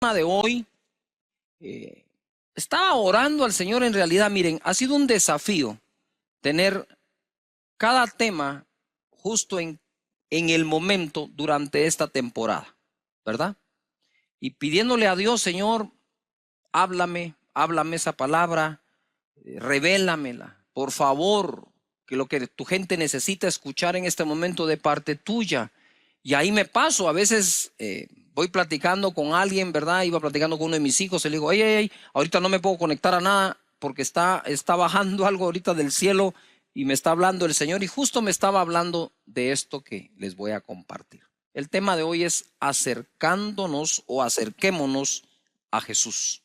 De hoy, estaba orando al Señor. En realidad, miren, ha sido un desafío tener cada tema justo en el momento durante esta temporada, ¿verdad? Y pidiéndole a Dios: Señor, háblame esa palabra, revélamela, por favor, que lo que tu gente necesita escuchar en este momento de parte tuya. Y ahí me paso, a veces voy platicando con alguien, ¿verdad? Iba platicando con uno de mis hijos y le digo: hey, ahorita no me puedo conectar a nada porque está bajando algo ahorita del cielo y me está hablando el Señor, y justo me estaba hablando de esto que les voy a compartir. El tema de hoy es acercándonos o acerquémonos a Jesús.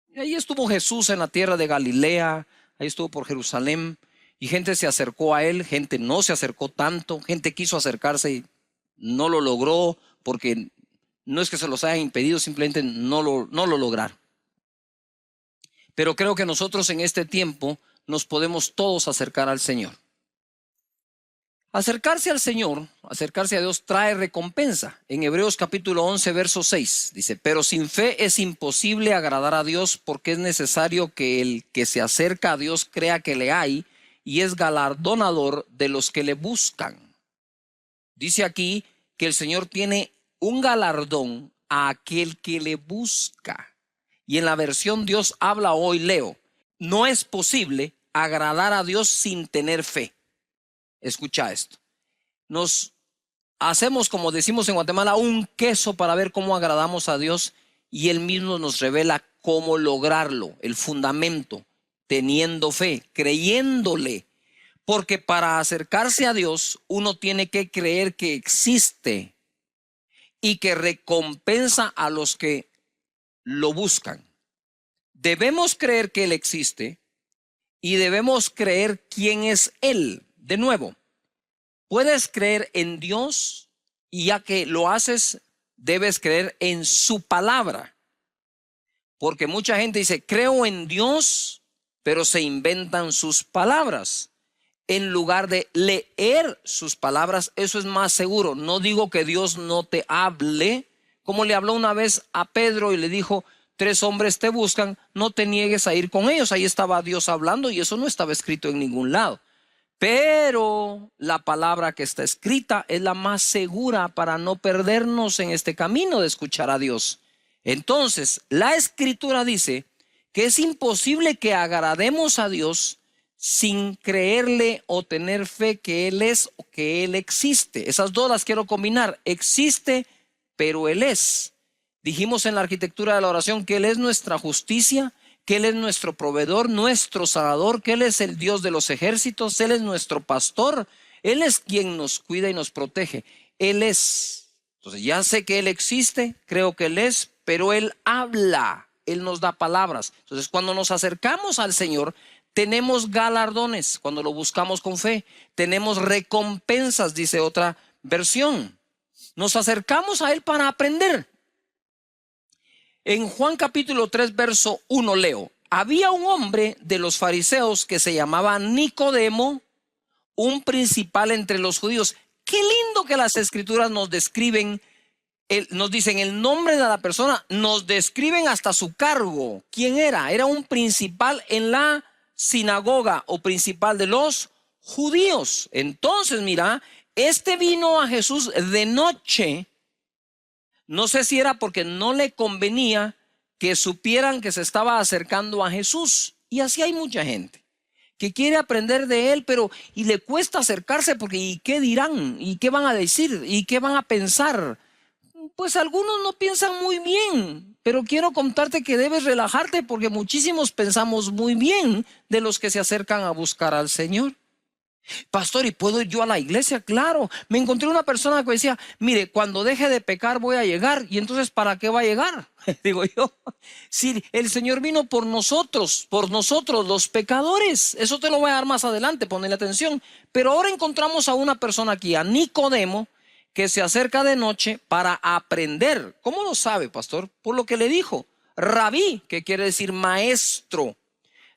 Y ahí estuvo Jesús en la tierra de Galilea, ahí estuvo por Jerusalén, y gente se acercó a él, gente no se acercó tanto, gente quiso acercarse y no lo logró, porque no es que se los hayan impedido, simplemente no lo lograron. Pero creo que nosotros en este tiempo nos podemos todos acercar al Señor. Acercarse al Señor, acercarse a Dios, trae recompensa. En Hebreos capítulo 11, verso 6, dice: pero sin fe es imposible agradar a Dios, porque es necesario que el que se acerca a Dios crea que le hay y es galardonador de los que le buscan. Dice aquí que el Señor tiene un galardón a aquel que le busca. Y en la versión Dios habla hoy leo: no es posible agradar a Dios sin tener fe. Escucha esto. Nos hacemos, como decimos en Guatemala, un queso para ver cómo agradamos a Dios, y Él mismo nos revela cómo lograrlo, el fundamento, teniendo fe, creyéndole. Porque para acercarse a Dios uno tiene que creer que existe y que recompensa a los que lo buscan. Debemos creer que Él existe y debemos creer quién es Él. De nuevo, puedes creer en Dios, y ya que lo haces, debes creer en su palabra. Porque mucha gente dice: creo en Dios, pero se inventan sus palabras. En lugar de leer sus palabras, eso es más seguro. No digo que Dios no te hable, como le habló una vez a Pedro y le dijo: 3 hombres te buscan, no te niegues a ir con ellos. Ahí estaba Dios hablando y eso no estaba escrito en ningún lado. Pero la palabra que está escrita es la más segura para no perdernos en este camino de escuchar a Dios. Entonces, la Escritura dice que es imposible que agrademos a Dios sin creerle o tener fe que Él es o que Él existe. Esas dos las quiero combinar: existe, pero Él es. Dijimos en la arquitectura de la oración que Él es nuestra justicia, que Él es nuestro proveedor, nuestro sanador, que Él es el Dios de los ejércitos, Él es nuestro pastor, Él es quien nos cuida y nos protege. Él es. Entonces ya sé que Él existe, creo que Él es, pero Él habla, Él nos da palabras. Entonces cuando nos acercamos al Señor, tenemos galardones. Cuando lo buscamos con fe, tenemos recompensas, dice otra versión. Nos acercamos a Él para aprender. En Juan capítulo 3, verso 1 leo: había un hombre de los fariseos que se llamaba Nicodemo, un principal entre los judíos. Qué lindo que las escrituras nos describen, nos dicen el nombre de la persona, nos describen hasta su cargo. ¿Quién era? Era un principal en la sinagoga o principal de los judíos. Entonces mira, este vino a Jesús de noche. No sé si era porque no le convenía que supieran que se estaba acercando a Jesús. Y así hay mucha gente que quiere aprender de Él, pero y le cuesta acercarse porque ¿y qué dirán? ¿Y qué van a decir? ¿Y qué van a pensar? Pues algunos no piensan muy bien, pero quiero contarte que debes relajarte, porque muchísimos pensamos muy bien de los que se acercan a buscar al Señor. Pastor, ¿y puedo ir yo a la iglesia? Claro. Me encontré una persona que decía: mire, cuando deje de pecar voy a llegar. Y entonces, ¿para qué va a llegar? Digo yo, si el Señor vino por nosotros los pecadores. Eso te lo voy a dar más adelante, ponle atención. Pero ahora encontramos a una persona aquí, a Nicodemo, que se acerca de noche para aprender. ¿Cómo lo sabe, pastor? Por lo que le dijo: Rabí, que quiere decir maestro.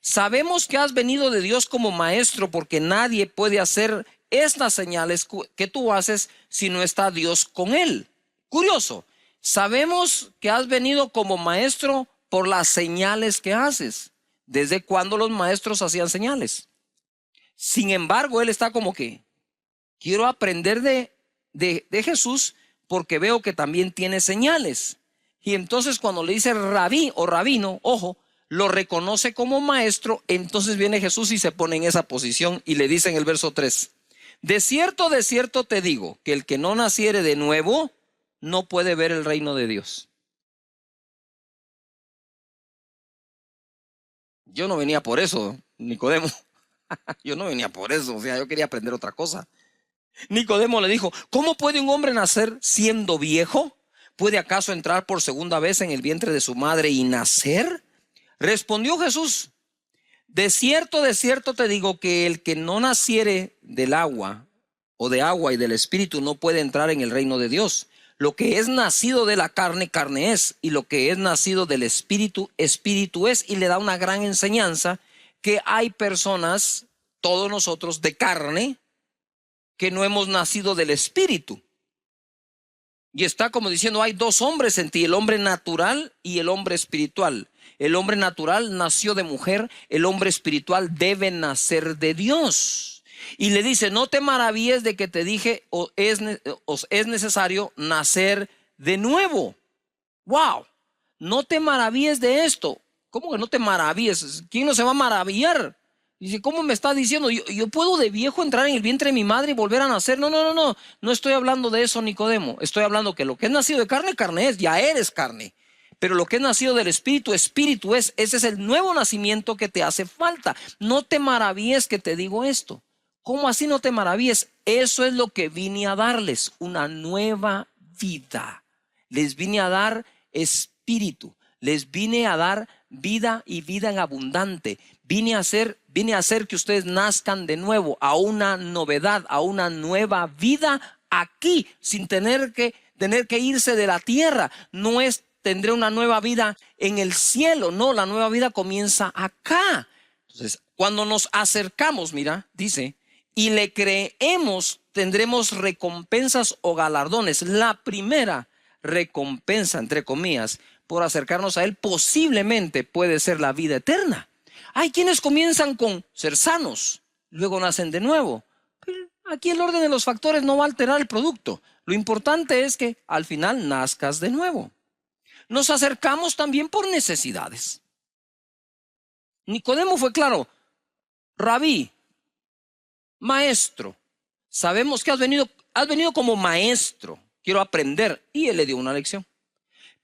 Sabemos que has venido de Dios como maestro, porque nadie puede hacer estas señales que tú haces si no está Dios con él. Curioso, sabemos que has venido como maestro por las señales que haces. ¿Desde cuándo los maestros hacían señales? Sin embargo, él está como que, quiero aprender de Jesús porque veo que también tiene señales. Y entonces cuando le dice rabí o rabino, ojo, lo reconoce como maestro, entonces viene Jesús y se pone en esa posición y le dice en el verso 3, de cierto te digo, que el que no naciere de nuevo, no puede ver el reino de Dios. Yo no venía por eso, Nicodemo. Yo no venía por eso, o sea, yo quería aprender otra cosa. Nicodemo le dijo, ¿cómo puede un hombre nacer siendo viejo? ¿Puede acaso entrar por segunda vez en el vientre de su madre y nacer? Respondió Jesús, de cierto te digo que el que no naciere del agua o de agua y del espíritu no puede entrar en el reino de Dios. Lo que es nacido de la carne, carne es, y lo que es nacido del espíritu, espíritu es. Y le da una gran enseñanza que hay personas, todos nosotros de carne, que no hemos nacido del espíritu. Y está como diciendo, hay dos hombres en ti, el hombre natural y el hombre espiritual. El hombre natural nació de mujer, el hombre espiritual debe nacer de Dios. Y le dice, no te maravilles de que te dije, os es necesario nacer de nuevo. Wow, no te maravilles de esto. ¿Cómo que no te maravilles? ¿Quién no se va a maravillar? Dice, ¿cómo me está diciendo? ¿Yo puedo de viejo entrar en el vientre de mi madre y volver a nacer? No estoy hablando de eso, Nicodemo. Estoy hablando que lo que es nacido de carne, carne es, ya eres carne. Pero lo que es nacido del espíritu, espíritu es. Ese es el nuevo nacimiento que te hace falta. No te maravilles que te digo esto. ¿Cómo así no te maravilles? Eso es lo que vine a darles, una nueva vida. Les vine a dar espíritu, les vine a dar vida y vida en abundante. Vine a hacer que ustedes nazcan de nuevo a una novedad, a una nueva vida aquí, sin tener que irse de la tierra. No es tendré una nueva vida en el cielo, no, la nueva vida comienza acá. Entonces, cuando nos acercamos, mira, dice, y le creemos, tendremos recompensas o galardones. La primera recompensa, entre comillas, por acercarnos a Él, posiblemente puede ser la vida eterna. Hay quienes comienzan con ser sanos, luego nacen de nuevo. Pero aquí el orden de los factores no va a alterar el producto. Lo importante es que al final nazcas de nuevo. Nos acercamos también por necesidades. Nicodemo fue claro, rabí, maestro, sabemos que has venido como maestro, quiero aprender. Y él le dio una lección.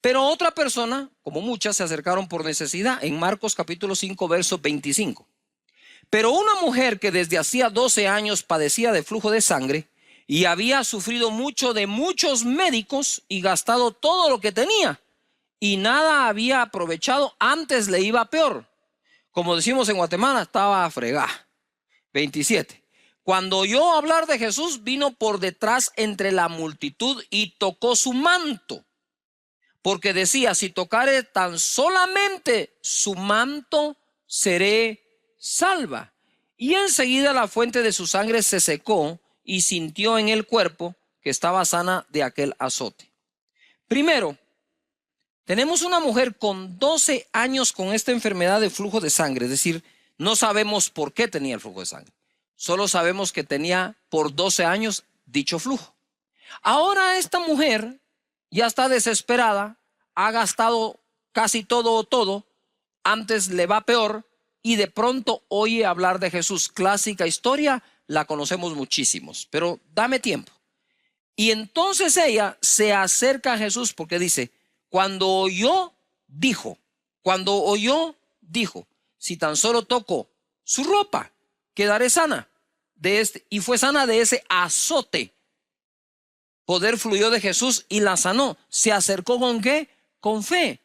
Pero otra persona, como muchas, se acercaron por necesidad. En Marcos capítulo 5, verso 25. Pero una mujer que desde hacía 12 años padecía de flujo de sangre y había sufrido mucho de muchos médicos y gastado todo lo que tenía y nada había aprovechado, antes le iba peor. Como decimos en Guatemala, estaba a fregar. 27. Cuando oyó hablar de Jesús, vino por detrás entre la multitud y tocó su manto. Porque decía, si tocare tan solamente su manto, seré salva. Y enseguida la fuente de su sangre se secó y sintió en el cuerpo que estaba sana de aquel azote. Primero, tenemos una mujer con 12 años con esta enfermedad de flujo de sangre. Es decir, no sabemos por qué tenía el flujo de sangre. Solo sabemos que tenía por 12 años dicho flujo. Ahora esta mujer ya está desesperada, ha gastado casi todo, antes le va peor y de pronto oye hablar de Jesús. Clásica historia, la conocemos muchísimos, pero dame tiempo. Y entonces ella se acerca a Jesús porque dice, cuando oyó, dijo, si tan solo toco su ropa, quedaré sana de este. Y fue sana de ese azote. Poder fluyó de Jesús y la sanó. ¿Se acercó con qué? Con fe.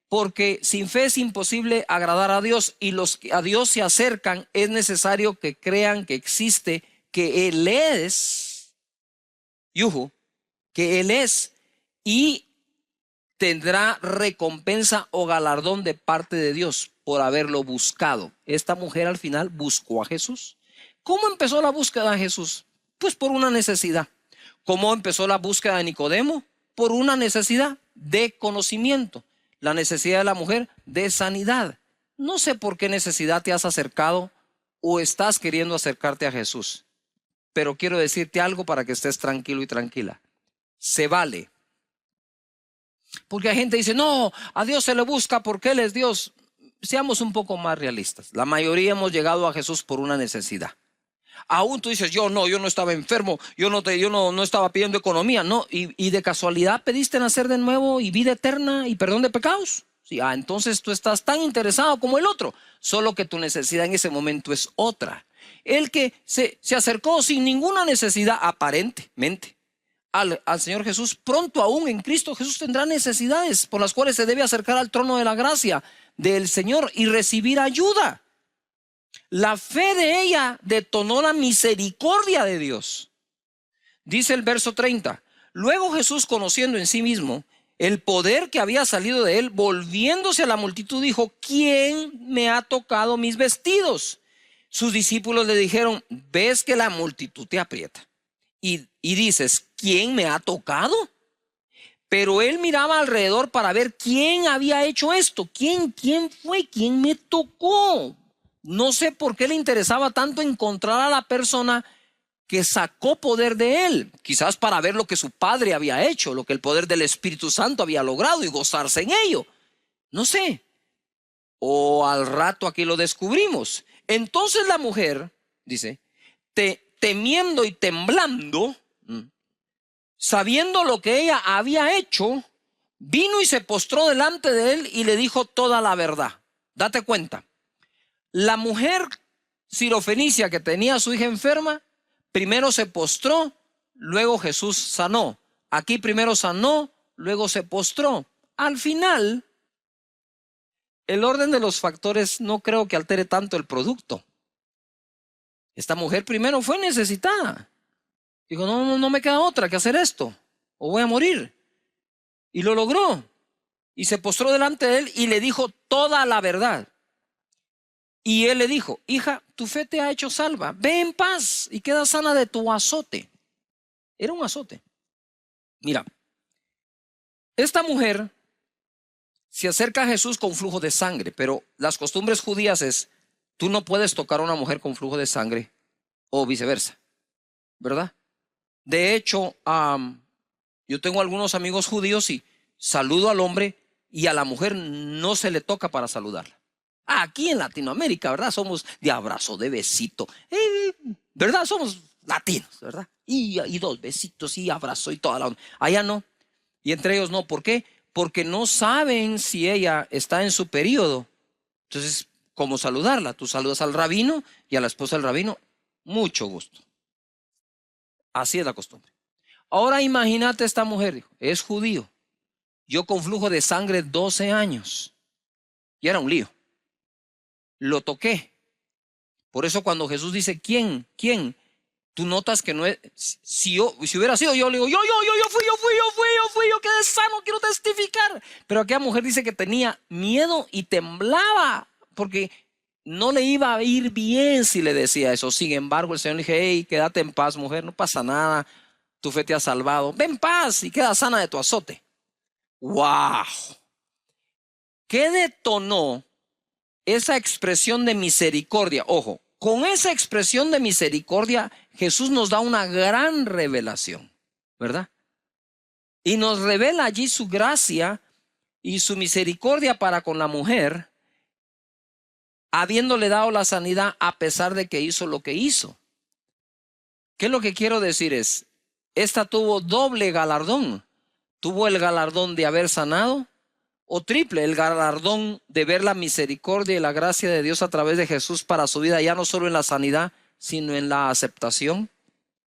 Porque sin fe es imposible agradar a Dios. Y los que a Dios se acercan es necesario que crean que existe, que Él es, que Él es, y tendrá recompensa o galardón de parte de Dios por haberlo buscado. Esta mujer al final buscó a Jesús. ¿Cómo empezó la búsqueda de Jesús? Pues por una necesidad. ¿Cómo empezó la búsqueda de Nicodemo? Por una necesidad. de conocimiento, la necesidad de la mujer de sanidad. No sé por qué necesidad te has acercado o estás queriendo acercarte a Jesús, pero quiero decirte algo para que estés tranquilo y tranquila. Se vale. Porque hay gente que dice, no, a Dios se le busca porque Él es Dios. Seamos un poco más realistas. La mayoría hemos llegado a Jesús por una necesidad. Aún tú dices, yo no estaba enfermo, yo no estaba pidiendo economía, no, y de casualidad pediste nacer de nuevo y vida eterna y perdón de pecados. Sí, entonces tú estás tan interesado como el otro, solo que tu necesidad en ese momento es otra. El que se acercó sin ninguna necesidad aparentemente al Señor Jesús, pronto aún en Cristo Jesús tendrá necesidades por las cuales se debe acercar al trono de la gracia del Señor y recibir ayuda. La fe de ella detonó la misericordia de Dios. Dice el verso 30. Luego Jesús, conociendo en sí mismo el poder que había salido de él, volviéndose a la multitud, dijo, ¿quién me ha tocado mis vestidos? Sus discípulos le dijeron, ves que la multitud te aprieta y dices, ¿quién me ha tocado? Pero él miraba alrededor para ver quién había hecho esto. ¿Quién fue? ¿Quién me tocó? No sé por qué le interesaba tanto encontrar a la persona que sacó poder de él. Quizás para ver lo que su padre había hecho, lo que el poder del Espíritu Santo había logrado y gozarse en ello. No sé. O al rato aquí lo descubrimos. Entonces la mujer, dice, temiendo y temblando, sabiendo lo que ella había hecho, vino y se postró delante de él y le dijo toda la verdad. Date cuenta. La mujer sirofenicia que tenía a su hija enferma, primero se postró, luego Jesús sanó. Aquí primero sanó, luego se postró. Al final, el orden de los factores no creo que altere tanto el producto. Esta mujer primero fue necesitada. Dijo, no me queda otra que hacer esto, o voy a morir. Y lo logró. Y se postró delante de él y le dijo toda la verdad. Y él le dijo, hija, tu fe te ha hecho salva, ve en paz y queda sana de tu azote. Era un azote. Mira, esta mujer se acerca a Jesús con flujo de sangre, pero las costumbres judías es, tú no puedes tocar a una mujer con flujo de sangre o viceversa, ¿verdad? De hecho, yo tengo algunos amigos judíos y saludo al hombre y a la mujer no se le toca para saludarla. Aquí en Latinoamérica, ¿verdad? Somos de abrazo, de besito, ¿verdad? Somos latinos, ¿verdad? Y dos besitos y abrazo y toda la onda. Allá no. Y entre ellos no. ¿Por qué? Porque no saben si ella está en su periodo. Entonces, ¿cómo saludarla? Tú saludas al rabino y a la esposa del rabino, mucho gusto. Así es la costumbre. Ahora imagínate esta mujer, dijo, es judío. Yo con flujo de sangre 12 años. Y era un lío. Lo toqué. Por eso cuando Jesús dice, ¿quién? Tú notas que no es, si hubiera sido yo, le digo, yo fui, yo quedé sano, quiero testificar. Pero aquella mujer dice que tenía miedo y temblaba, porque no le iba a ir bien si le decía eso. Sin embargo, el Señor le dije, hey, quédate en paz, mujer, no pasa nada, tu fe te ha salvado. Ven en paz y queda sana de tu azote. ¡Wow! ¿Qué detonó esa expresión de misericordia? Ojo, con esa expresión de misericordia, Jesús nos da una gran revelación, ¿verdad? Y nos revela allí su gracia y su misericordia para con la mujer, habiéndole dado la sanidad a pesar de que hizo lo que hizo. ¿Qué es lo que quiero decir? Esta tuvo doble galardón. Tuvo el galardón de haber sanado, o triple, el galardón de ver la misericordia y la gracia de Dios a través de Jesús para su vida, ya no solo en la sanidad, sino en la aceptación.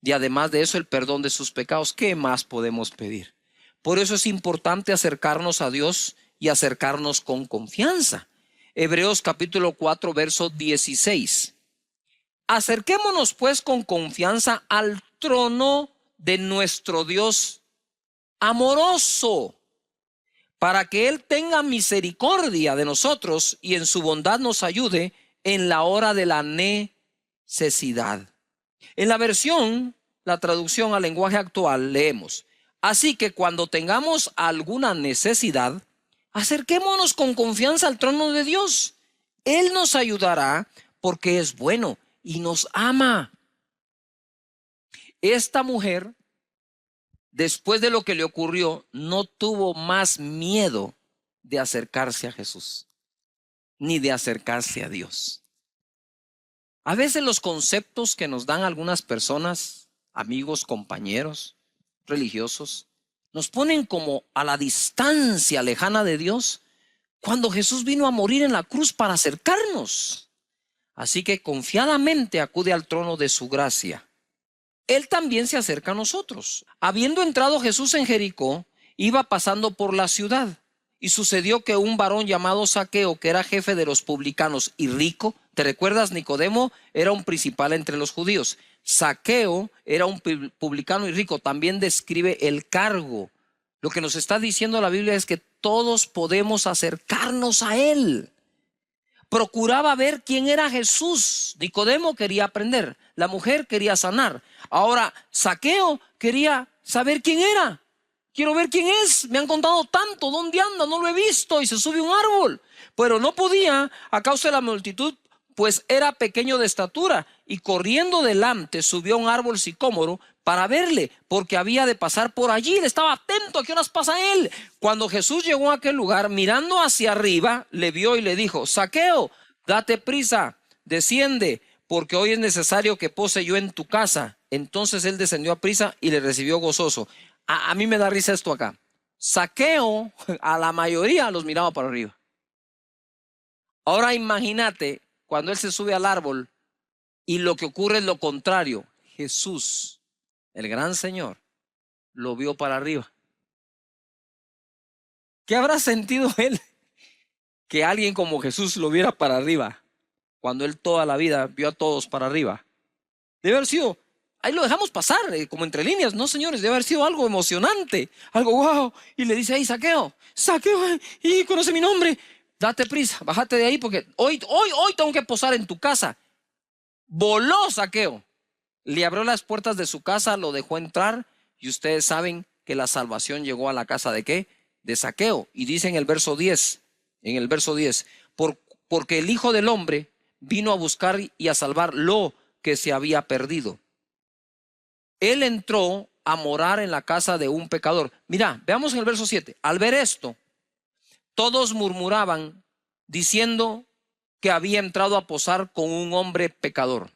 Y además de eso, el perdón de sus pecados. ¿Qué más podemos pedir? Por eso es importante acercarnos a Dios y acercarnos con confianza. Hebreos capítulo 4, verso 16. Acerquémonos pues con confianza al trono de nuestro Dios amoroso, para que Él tenga misericordia de nosotros y en su bondad nos ayude en la hora de la necesidad. En la traducción al lenguaje actual, leemos, Así que cuando tengamos alguna necesidad, acerquémonos con confianza al trono de Dios. Él nos ayudará porque es bueno y nos ama. Esta mujer, después de lo que le ocurrió, no tuvo más miedo de acercarse a Jesús, ni de acercarse a Dios. A veces los conceptos que nos dan algunas personas, amigos, compañeros, religiosos, nos ponen como a la distancia lejana de Dios, cuando Jesús vino a morir en la cruz para acercarnos. Así que confiadamente acude al trono de su gracia. Él también se acerca a nosotros. Habiendo entrado Jesús en Jericó, iba pasando por la ciudad. Y sucedió que un varón llamado Zaqueo, que era jefe de los publicanos y rico, ¿te recuerdas? Nicodemo era un principal entre los judíos. Zaqueo era un publicano y rico. También describe el cargo. Lo que nos está diciendo la Biblia es que todos podemos acercarnos a él. Procuraba ver quién era Jesús. Nicodemo quería aprender. La mujer quería sanar. Ahora Zaqueo quería saber quién era. Quiero ver quién es. Me han contado tanto. ¿Dónde anda? No lo he visto. Y se sube a un árbol. Pero no podía a causa de la multitud, pues era pequeño de estatura. Y corriendo delante subió a un árbol sicómoro para verle, porque había de pasar por allí. Él estaba atento a qué horas pasa él. Cuando Jesús llegó a aquel lugar, mirando hacia arriba, le vio y le dijo: Zaqueo, date prisa, desciende, porque hoy es necesario que pose yo en tu casa. Entonces él descendió a prisa y le recibió gozoso. A mí me da risa esto acá. Zaqueo, a la mayoría los miraba para arriba. Ahora imagínate cuando él se sube al árbol y lo que ocurre es lo contrario. Jesús, el gran Señor, lo vio para arriba. ¿Qué habrá sentido él que alguien como Jesús lo viera para arriba cuando él toda la vida vio a todos para arriba? Debe haber sido, ahí lo dejamos pasar, como entre líneas, ¿no, señores? Debe haber sido algo emocionante, algo wow. Y le dice ahí: Zaqueo, Zaqueo, y conoce mi nombre. Date prisa, bájate de ahí porque hoy tengo que posar en tu casa. Voló Zaqueo. Le abrió las puertas de su casa, lo dejó entrar, y ustedes saben que la salvación llegó a la casa ¿de qué? De Zaqueo. Y dice en el verso 10, porque el Hijo del Hombre vino a buscar y a salvar lo que se había perdido. Él entró a morar en la casa de un pecador. Mira, veamos en el verso 7. Al ver esto, todos murmuraban diciendo que había entrado a posar con un hombre pecador.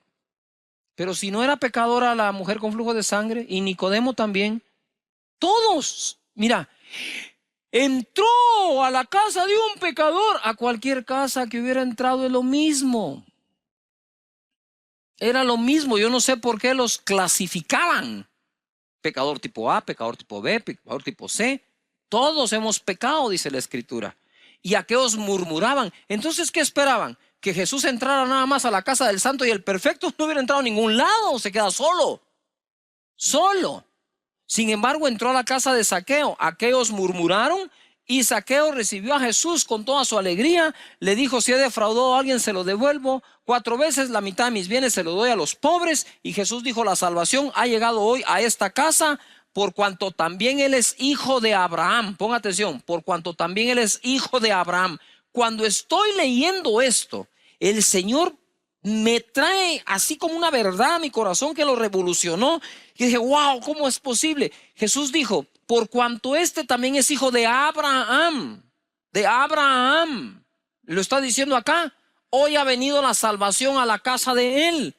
Pero si no era pecadora la mujer con flujo de sangre, y Nicodemo también, todos, mira, entró a la casa de un pecador. A cualquier casa que hubiera entrado es lo mismo. Era lo mismo. Yo no sé por qué los clasificaban. Pecador tipo A, pecador tipo B, pecador tipo C. Todos hemos pecado, dice la Escritura. Y aquellos murmuraban. Entonces, ¿qué esperaban? Que Jesús entrara nada más a la casa del santo y el perfecto no hubiera entrado a ningún lado. Se queda solo. Solo. Sin embargo, entró a la casa de Zaqueo. Aquellos murmuraron y Zaqueo recibió a Jesús con toda su alegría. Le dijo: si he defraudado a alguien, se lo devuelvo 4 veces, la mitad de mis bienes se lo doy a los pobres. Y Jesús dijo: la salvación ha llegado hoy a esta casa, por cuanto también él es hijo de Abraham. Ponga atención, por cuanto también él es hijo de Abraham. Cuando estoy leyendo esto, el Señor me trae así como una verdad a mi corazón que lo revolucionó. Y dije: wow, ¿cómo es posible? Jesús dijo: por cuanto este también es hijo de Abraham. De Abraham. Lo está diciendo acá. Hoy ha venido la salvación a la casa de él.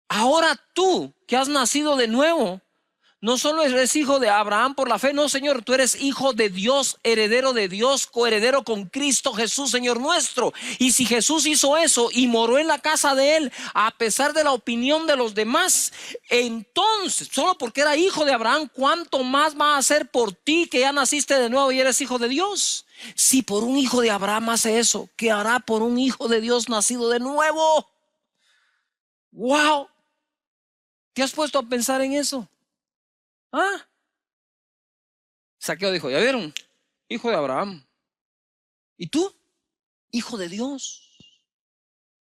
Ahora tú, que has nacido de nuevo, no solo eres hijo de Abraham por la fe, no, Señor, tú eres hijo de Dios, heredero de Dios, coheredero con Cristo Jesús, Señor nuestro. Y si Jesús hizo eso y moró en la casa de él, a pesar de la opinión de los demás, entonces, solo porque era hijo de Abraham, ¿cuánto más va a hacer por ti que ya naciste de nuevo y eres hijo de Dios? Si por un hijo de Abraham hace eso, ¿qué hará por un hijo de Dios nacido de nuevo? ¡Wow! ¿Te has puesto a pensar en eso? ¿Ah? Zaqueo dijo: ya vieron, hijo de Abraham. ¿Y tú? Hijo de Dios,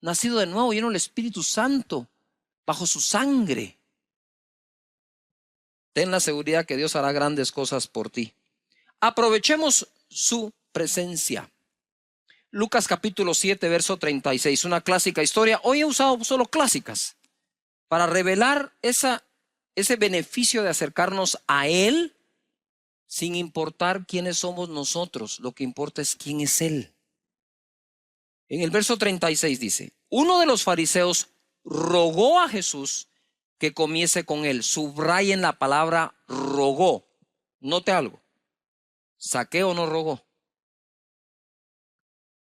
nacido de nuevo, lleno del Espíritu Santo, bajo su sangre. Ten la seguridad que Dios hará grandes cosas por ti. Aprovechemos su presencia. Lucas capítulo 7, verso 36, una clásica historia. Hoy he usado solo clásicas para revelar ese beneficio de acercarnos a Él sin importar quiénes somos nosotros. Lo que importa es quién es Él. En el verso 36 dice, uno de los fariseos rogó a Jesús que comiese con él. Subrayen la palabra rogó. Note algo. Zaqueo no rogó.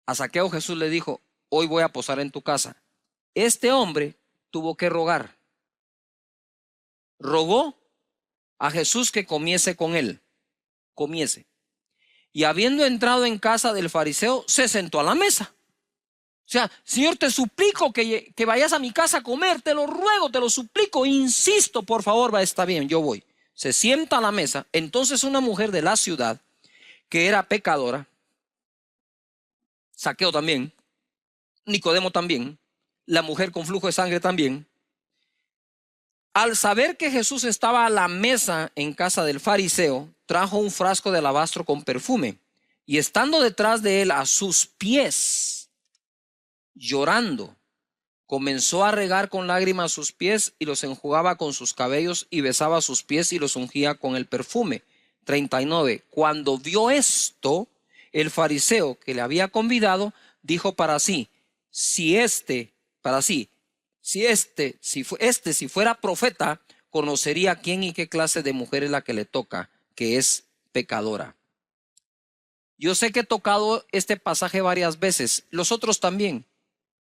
A Zaqueo Jesús le dijo, hoy voy a posar en tu casa. Este hombre tuvo que rogar. Rogó a Jesús que comiese con él. Comiese. Y habiendo entrado en casa del fariseo, se sentó a la mesa. O sea, Señor, te suplico que vayas a mi casa a comer, te lo ruego, te lo suplico, insisto, por favor, va, está bien, yo voy. Se sienta a la mesa. Entonces una mujer de la ciudad, que era pecadora, Zaqueo también, Nicodemo también, la mujer con flujo de sangre también, al saber que Jesús estaba a la mesa en casa del fariseo, trajo un frasco de alabastro con perfume, y estando detrás de él a sus pies, llorando, comenzó a regar con lágrimas sus pies y los enjugaba con sus cabellos y besaba sus pies y los ungía con el perfume. 39. Cuando vio esto, el fariseo que le había convidado dijo para sí, si fuera profeta, conocería quién y qué clase de mujer es la que le toca, que es pecadora. Yo sé que he tocado este pasaje varias veces, los otros también.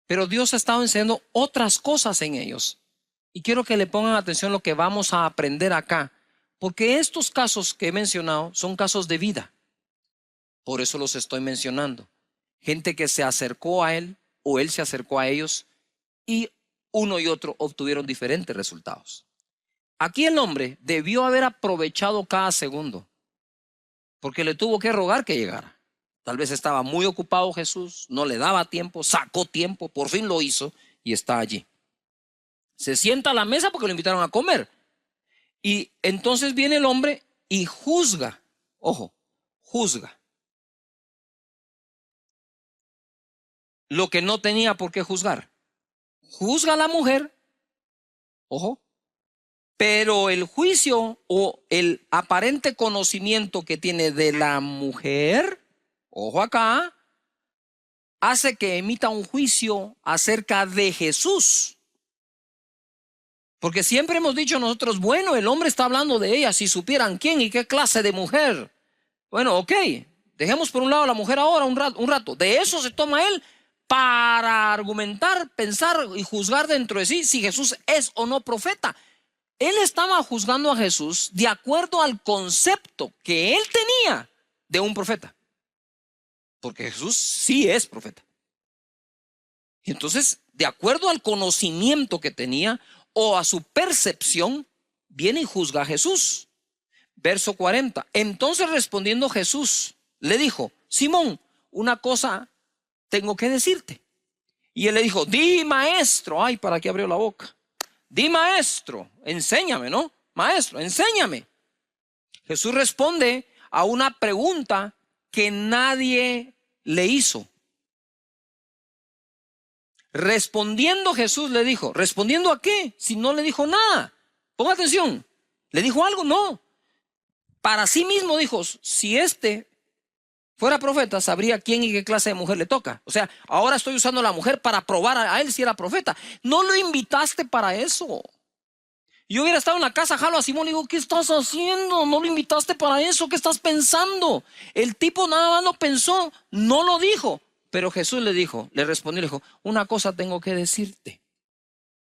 Pero Dios ha estado enseñando otras cosas en ellos. Y quiero que le pongan atención a lo que vamos a aprender acá. Porque estos casos que he mencionado son casos de vida. Por eso los estoy mencionando. Gente que se acercó a Él o Él se acercó a ellos y uno y otro obtuvieron diferentes resultados. Aquí el hombre debió haber aprovechado cada segundo. Porque le tuvo que rogar que llegara. Tal vez estaba muy ocupado Jesús, no le daba tiempo, sacó tiempo, por fin lo hizo y está allí. Se sienta a la mesa porque lo invitaron a comer. Y entonces viene el hombre y juzga. Ojo, juzga. Lo que no tenía por qué juzgar. Juzga a la mujer. Ojo. Pero el juicio o el aparente conocimiento que tiene de la mujer, ojo acá, hace que emita un juicio acerca de Jesús. Porque siempre hemos dicho nosotros, bueno, el hombre está hablando de ella, si supieran quién y qué clase de mujer. Bueno, ok, dejemos por un lado a la mujer ahora un rato. De eso se toma él para argumentar, pensar y juzgar dentro de sí si Jesús es o no profeta. Él estaba juzgando a Jesús de acuerdo al concepto que él tenía de un profeta. Porque Jesús sí es profeta. Entonces, de acuerdo al conocimiento que tenía o a su percepción, viene y juzga a Jesús. Verso 40. Entonces respondiendo Jesús, le dijo, Simón, una cosa tengo que decirte. Y él le dijo, di maestro. Ay, ¿para qué abrió la boca? Di maestro, enséñame, ¿no? Maestro, enséñame. Jesús responde a una pregunta que nadie le hizo. Respondiendo Jesús le dijo, ¿respondiendo a qué? Si no le dijo nada. Ponga atención. ¿Le dijo algo? No. Para sí mismo dijo, si este fuera profeta, sabría quién y qué clase de mujer le toca. O sea, ahora estoy usando a la mujer para probar a él si era profeta. No lo invitaste para eso. Yo hubiera estado en la casa, jalo a Simón y digo, ¿qué estás haciendo? No lo invitaste para eso, ¿qué estás pensando? El tipo nada más lo pensó, no lo dijo. Pero Jesús le dijo, le respondió, le dijo, una cosa tengo que decirte.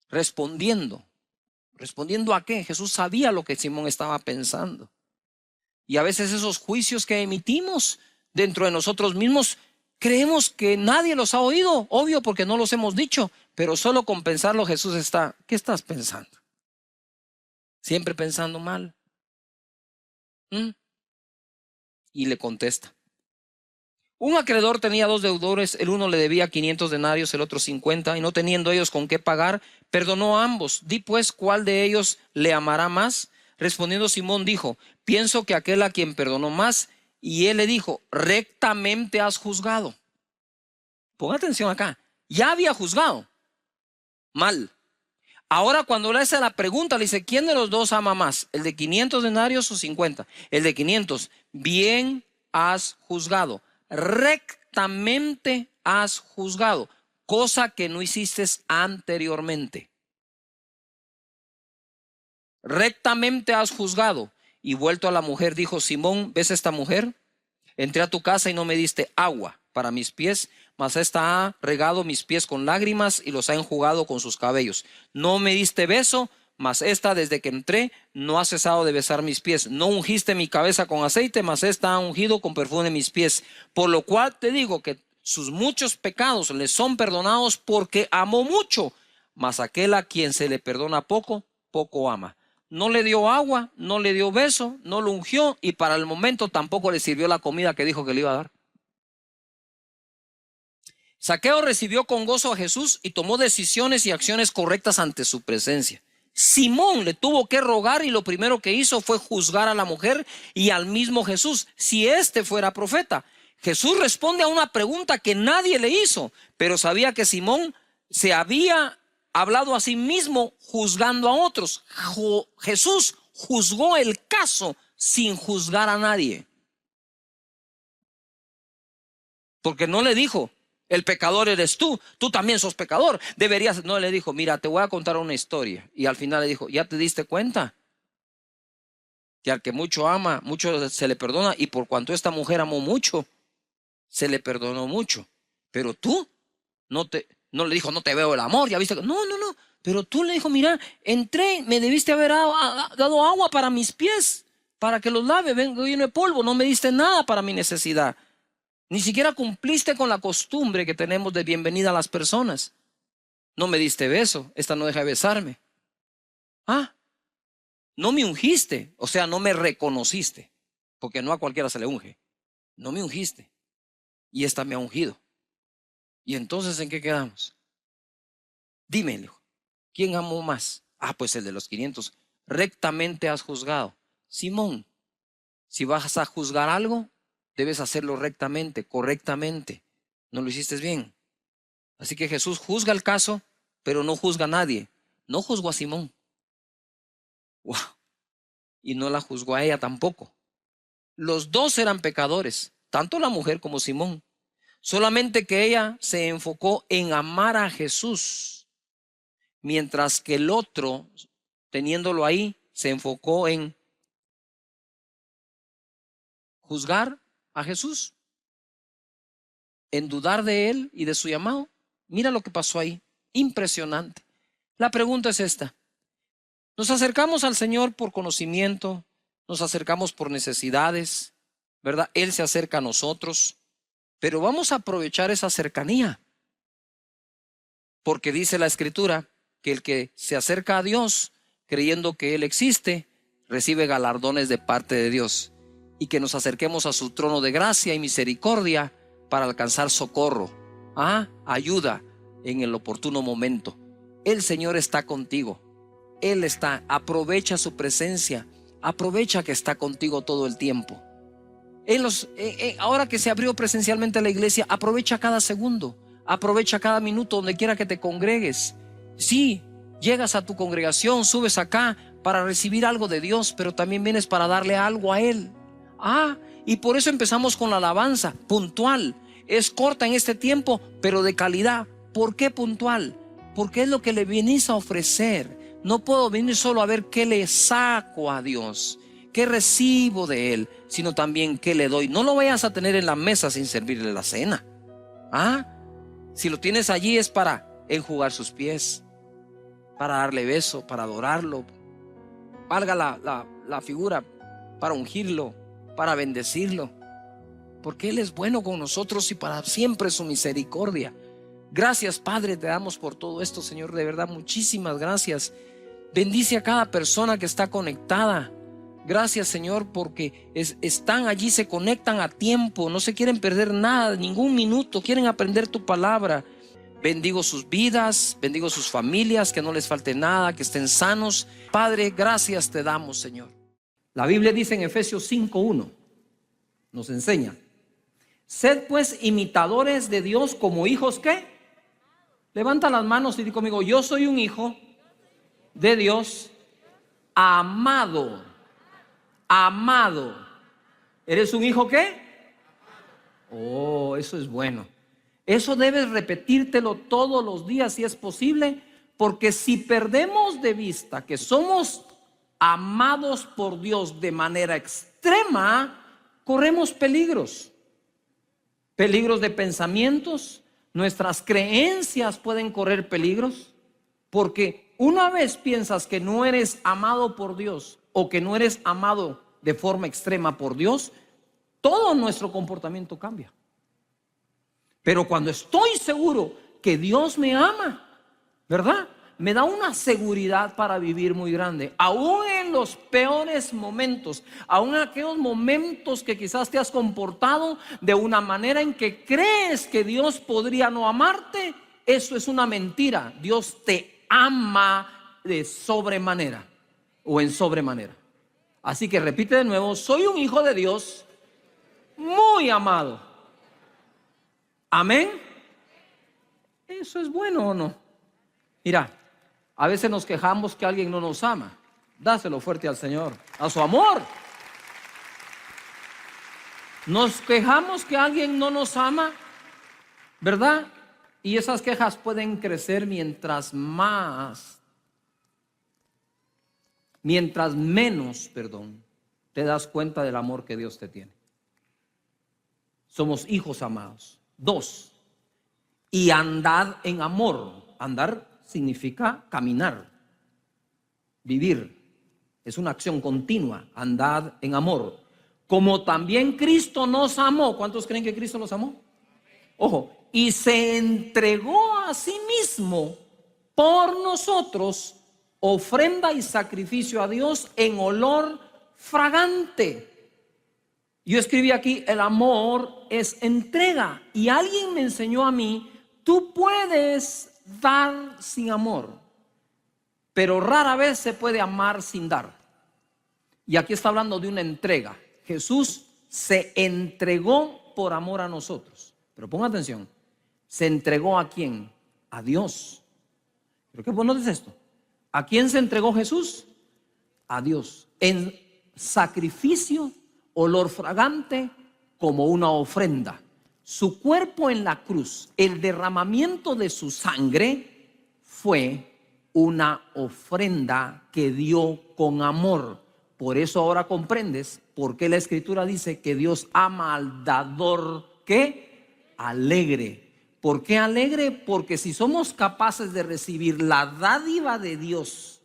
Respondiendo ¿a qué? Jesús sabía lo que Simón estaba pensando. Y a veces esos juicios que emitimos dentro de nosotros mismos, creemos que nadie los ha oído, obvio porque no los hemos dicho, pero solo con pensarlo Jesús está, ¿qué estás pensando? Siempre pensando mal. Y le contesta. Un acreedor tenía 2 deudores, el uno le debía 500 denarios, el otro 50, y no teniendo ellos con qué pagar, perdonó a ambos. Di pues, ¿cuál de ellos le amará más? Respondiendo Simón dijo: pienso que aquel a quien perdonó más. Y él le dijo: rectamente has juzgado. Ponga atención acá. Ya había juzgado mal. Ahora cuando le hace la pregunta, le dice: ¿quién de los dos ama más? ¿El de 500 denarios o 50? El de 500. Bien has juzgado. Rectamente has juzgado. Cosa que no hiciste anteriormente. Rectamente has juzgado. Y vuelto a la mujer, dijo: Simón, ¿ves esta mujer? Entré a tu casa y no me diste agua para mis pies, mas esta ha regado mis pies con lágrimas y los ha enjugado con sus cabellos. No me diste beso, mas esta desde que entré no ha cesado de besar mis pies. No ungiste mi cabeza con aceite, mas esta ha ungido con perfume mis pies. Por lo cual te digo que sus muchos pecados le son perdonados, porque amó mucho. Mas aquel a quien se le perdona poco, poco ama. No le dio agua, no le dio beso, no lo ungió, y para el momento tampoco le sirvió la comida que dijo que le iba a dar. Zaqueo recibió con gozo a Jesús y tomó decisiones y acciones correctas ante su presencia. Simón le tuvo que rogar, y lo primero que hizo fue juzgar a la mujer y al mismo Jesús, si éste fuera profeta. Jesús responde a una pregunta que nadie le hizo, pero sabía que Simón se había hablado a sí mismo juzgando a otros. Jesús juzgó el caso sin juzgar a nadie. Porque no le dijo: el pecador eres tú también sos pecador, deberías. No, le dijo: mira, te voy a contar una historia. Y al final le dijo: ¿ya te diste cuenta que al que mucho ama, mucho se le perdona? Y por cuanto esta mujer amó mucho, se le perdonó mucho. Pero tú no le dijo: no te veo el amor, ya viste. No. Pero tú le dijo: mira, entré, me debiste haber dado agua para mis pies, para que los lave, vengo lleno de polvo. No me diste nada para mi necesidad. Ni siquiera cumpliste con la costumbre que tenemos de bienvenida a las personas. No me diste beso, esta no deja de besarme. No me ungiste, o sea, no me reconociste, porque no a cualquiera se le unge. No me ungiste, y esta me ha ungido. ¿Y entonces en qué quedamos? Dime, hijo, ¿quién amó más? Pues el de los 500. Rectamente has juzgado. Simón, si vas a juzgar algo, debes hacerlo rectamente, correctamente. No lo hiciste bien. Así que Jesús juzga el caso, pero no juzga a nadie. No juzgó a Simón. Wow. Y no la juzgó a ella tampoco. Los dos eran pecadores, tanto la mujer como Simón. Solamente que ella se enfocó en amar a Jesús, mientras que el otro, teniéndolo ahí, se enfocó en juzgar a Jesús, en dudar de él y de su llamado. Mira lo que pasó ahí, impresionante. La pregunta es esta: nos acercamos al Señor por conocimiento, nos acercamos por necesidades, ¿verdad? Él se acerca a nosotros, pero vamos a aprovechar esa cercanía, porque dice la Escritura que el que se acerca a Dios creyendo que Él existe, recibe galardones de parte de Dios. Y que nos acerquemos a su trono de gracia y misericordia para alcanzar socorro, ayuda en el oportuno momento. El Señor está contigo. Él está. Aprovecha su presencia. Aprovecha que está contigo todo el tiempo. Ahora que se abrió presencialmente la iglesia, aprovecha cada segundo. Aprovecha cada minuto donde quiera que te congregues. Sí, llegas a tu congregación, subes acá para recibir algo de Dios, pero también vienes para darle algo a Él. Y por eso empezamos con la alabanza puntual. Es corta en este tiempo, pero de calidad. ¿Por qué puntual? Porque es lo que le vienes a ofrecer. No puedo venir solo a ver qué le saco a Dios, qué recibo de Él, sino también qué le doy. No lo vayas a tener en la mesa sin servirle la cena. Si lo tienes allí es para enjugar sus pies, para darle beso, para adorarlo. Valga la figura, para ungirlo, para bendecirlo, porque Él es bueno con nosotros y para siempre su misericordia. Gracias, Padre, te damos por todo esto, Señor, de verdad, muchísimas gracias. Bendice a cada persona que está conectada. Gracias, Señor, porque están allí, se conectan a tiempo, no se quieren perder nada, ningún minuto, quieren aprender tu palabra. Bendigo sus vidas, bendigo sus familias, que no les falte nada, que estén sanos. Padre, gracias te damos, Señor. La Biblia dice en Efesios 5:1, nos enseña: sed pues imitadores de Dios como hijos, ¿qué? Levanta las manos y di conmigo: yo soy un hijo de Dios, amado. Amado. ¿Eres un hijo qué? Oh, eso es bueno. Eso debes repetírtelo todos los días si es posible, porque si perdemos de vista que somos amados por Dios de manera extrema, corremos peligros. Peligros de pensamientos, nuestras creencias pueden correr peligros, porque una vez piensas que no eres amado por Dios o que no eres amado de forma extrema por Dios, todo nuestro comportamiento cambia. Pero cuando estoy seguro que Dios me ama, ¿verdad? Me da una seguridad para vivir muy grande. Aún en los peores momentos, aún en aquellos momentos que quizás te has comportado de una manera en que crees que Dios podría no amarte, eso es una mentira. Dios te ama de sobremanera o en sobremanera. Así que repite de nuevo: soy un hijo de Dios muy amado. Amén. ¿Eso es bueno o no? Mira, a veces nos quejamos que alguien no nos ama. Dáselo fuerte al Señor, a su amor. Nos quejamos que alguien no nos ama, ¿verdad? Y esas quejas pueden crecer mientras menos, te das cuenta del amor que Dios te tiene. Somos hijos amados. 2, y andad en amor. Andar significa caminar, vivir. Es una acción continua. Andad en amor, como también Cristo nos amó. ¿Cuántos creen que Cristo los amó? Ojo, y se entregó a sí mismo por nosotros, ofrenda y sacrificio a Dios en olor fragante. Yo escribí aquí: el amor es entrega. Y alguien me enseñó a mí: tú puedes dar sin amor, pero rara vez se puede amar sin dar. Y aquí está hablando de una entrega. Jesús se entregó por amor a nosotros. Pero ponga atención: ¿se entregó a quién? A Dios. Pero qué bueno es esto. ¿A quién se entregó Jesús? A Dios. En sacrificio, olor fragante, como una ofrenda. Su cuerpo en la cruz, el derramamiento de su sangre, fue una ofrenda que dio con amor. Por eso ahora comprendes por qué la Escritura dice que Dios ama al dador, ¿qué? Alegre. ¿Por qué alegre? Porque si somos capaces de recibir la dádiva de Dios,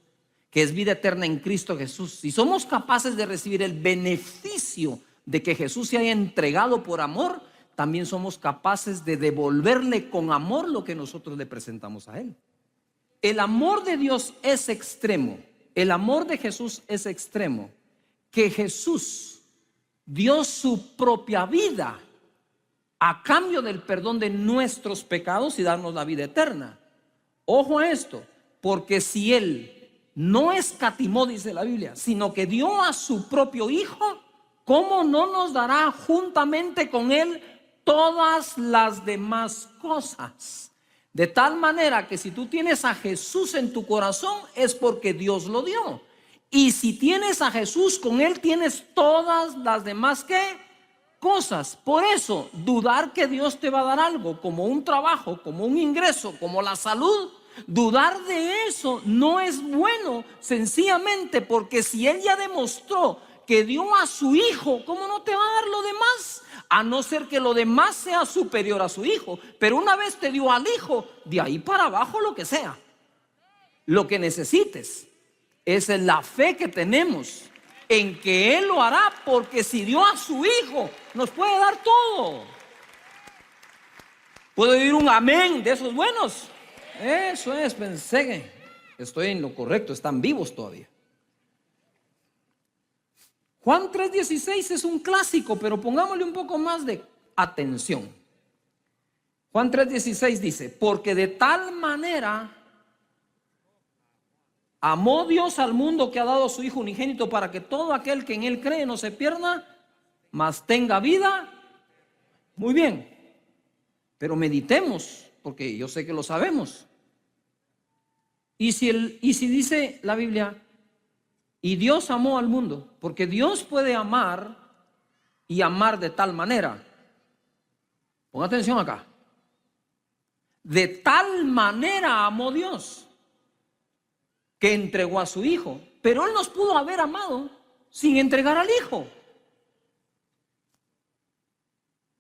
que es vida eterna en Cristo Jesús, si somos capaces de recibir el beneficio de que Jesús se haya entregado por amor, también somos capaces de devolverle con amor lo que nosotros le presentamos a Él. El amor de Dios es extremo. El amor de Jesús es extremo, que Jesús dio su propia vida a cambio del perdón de nuestros pecados y darnos la vida eterna. Ojo a esto, porque si Él no escatimó, dice la Biblia, sino que dio a su propio Hijo, ¿cómo no nos dará juntamente con Él todas las demás cosas? De tal manera que si tú tienes a Jesús en tu corazón, es porque Dios lo dio. Y si tienes a Jesús, con Él tienes todas las demás ¿qué? Cosas. Por eso, dudar que Dios te va a dar algo, como un trabajo, como un ingreso, como la salud, dudar de eso no es bueno, sencillamente porque si Él ya demostró que dio a su Hijo, ¿cómo no te va a dar lo demás? A no ser que lo demás sea superior a su Hijo. Pero una vez te dio al Hijo, de ahí para abajo lo que sea, lo que necesites. Esa es la fe que tenemos en que Él lo hará, porque si dio a su Hijo, nos puede dar todo. ¿Puedo oír un amén de esos buenos? Eso es, pensé que estoy en lo correcto, están vivos todavía. Juan 3:16 es un clásico, pero pongámosle un poco más de atención. Juan 3:16 dice, porque de tal manera amó Dios al mundo que ha dado a su Hijo unigénito para que todo aquel que en Él cree no se pierda, mas tenga vida. Muy bien, pero meditemos, porque yo sé que lo sabemos. Y si dice la Biblia, y Dios amó al mundo, porque Dios puede amar y amar de tal manera. Ponga atención acá. De tal manera amó Dios que entregó a su Hijo. Pero Él nos pudo haber amado sin entregar al Hijo.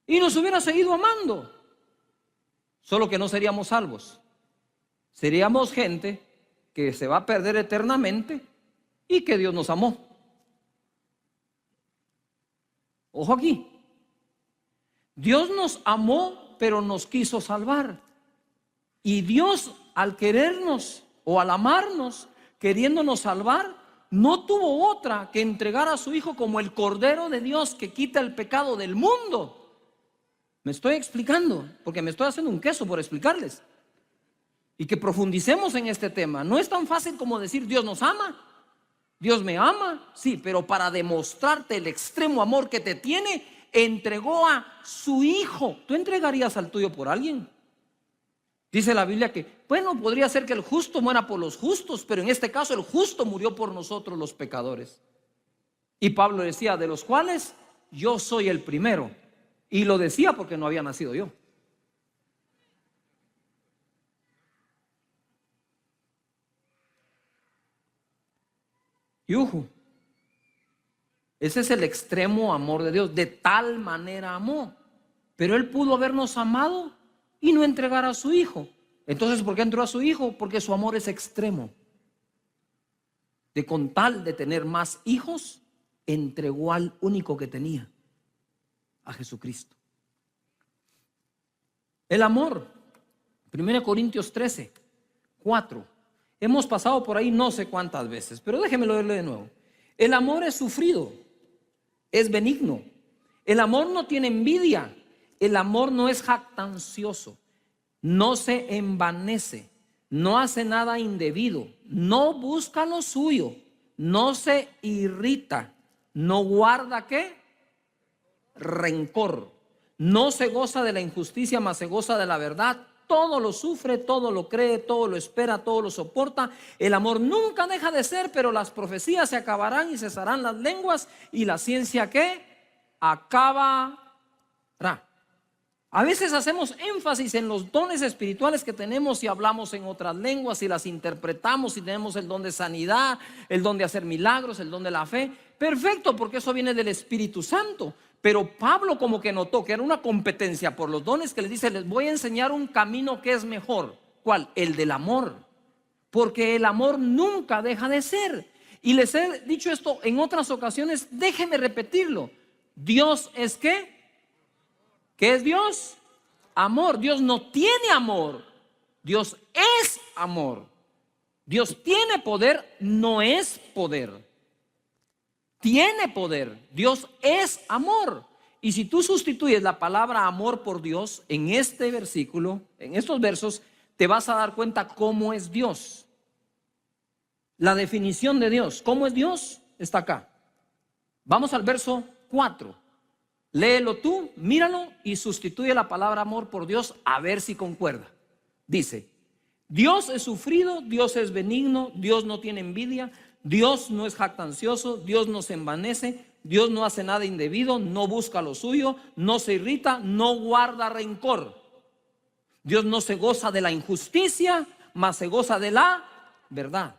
Y nos hubiera seguido amando. Solo que no seríamos salvos. Seríamos gente que se va a perder eternamente y que Dios nos amó. Ojo aquí. Dios nos amó, pero nos quiso salvar. Y Dios, al querernos o al amarnos, queriéndonos salvar, no tuvo otra que entregar a su Hijo como el Cordero de Dios que quita el pecado del mundo. Me estoy explicando, porque me estoy haciendo un queso por explicarles. Y que profundicemos en este tema. No es tan fácil como decir Dios nos ama, Dios me ama, sí, pero para demostrarte el extremo amor que te tiene, entregó a su Hijo. ¿Tú entregarías al tuyo por alguien? Dice la Biblia que, bueno, podría ser que el justo muera por los justos, pero en este caso el justo murió por nosotros los pecadores. Y Pablo decía, de los cuales yo soy el primero. Y lo decía porque no había nacido yo. Yuhu. Ese es el extremo amor de Dios. De tal manera amó. Pero Él pudo habernos amado y no entregar a su Hijo. Entonces, ¿por qué entró a su Hijo? Porque su amor es extremo. De con tal de tener más hijos, entregó al único que tenía, a Jesucristo. El amor, 1 Corintios 13:4. Hemos pasado por ahí no sé cuántas veces, pero déjeme leerlo de nuevo. El amor es sufrido, es benigno. El amor no tiene envidia. El amor no es jactancioso. No se envanece. No hace nada indebido. No busca lo suyo. No se irrita. No guarda ¿qué? Rencor. No se goza de la injusticia, mas se goza de la verdad. Todo lo sufre, todo lo cree, todo lo espera, todo lo soporta. El amor nunca deja de ser, pero las profecías se acabarán y cesarán las lenguas. Y la ciencia ¿qué? Acabará. A veces hacemos énfasis en los dones espirituales que tenemos y hablamos en otras lenguas y las interpretamos y tenemos el don de sanidad, el don de hacer milagros, el don de la fe. Perfecto, porque eso viene del Espíritu Santo. Pero Pablo como que notó que era una competencia por los dones, que les dice, les voy a enseñar un camino que es mejor. ¿Cuál? El del amor. Porque el amor nunca deja de ser. Y les he dicho esto en otras ocasiones, déjenme repetirlo. Dios es ¿qué? ¿Qué es Dios? Amor. Dios no tiene amor. Dios es amor. Dios tiene poder, no es poder. Tiene poder. Dios es amor. Y si tú sustituyes la palabra amor por Dios en este versículo, en estos versos, te vas a dar cuenta cómo es Dios. La definición de Dios. ¿Cómo es Dios? Está acá. Vamos al verso 4. Léelo tú, míralo y sustituye la palabra amor por Dios a ver si concuerda. Dice, Dios es sufrido, Dios es benigno, Dios no tiene envidia, Dios no es jactancioso, Dios no se envanece, Dios no hace nada indebido, no busca lo suyo, no se irrita, no guarda rencor. Dios no se goza de la injusticia, mas se goza de la verdad.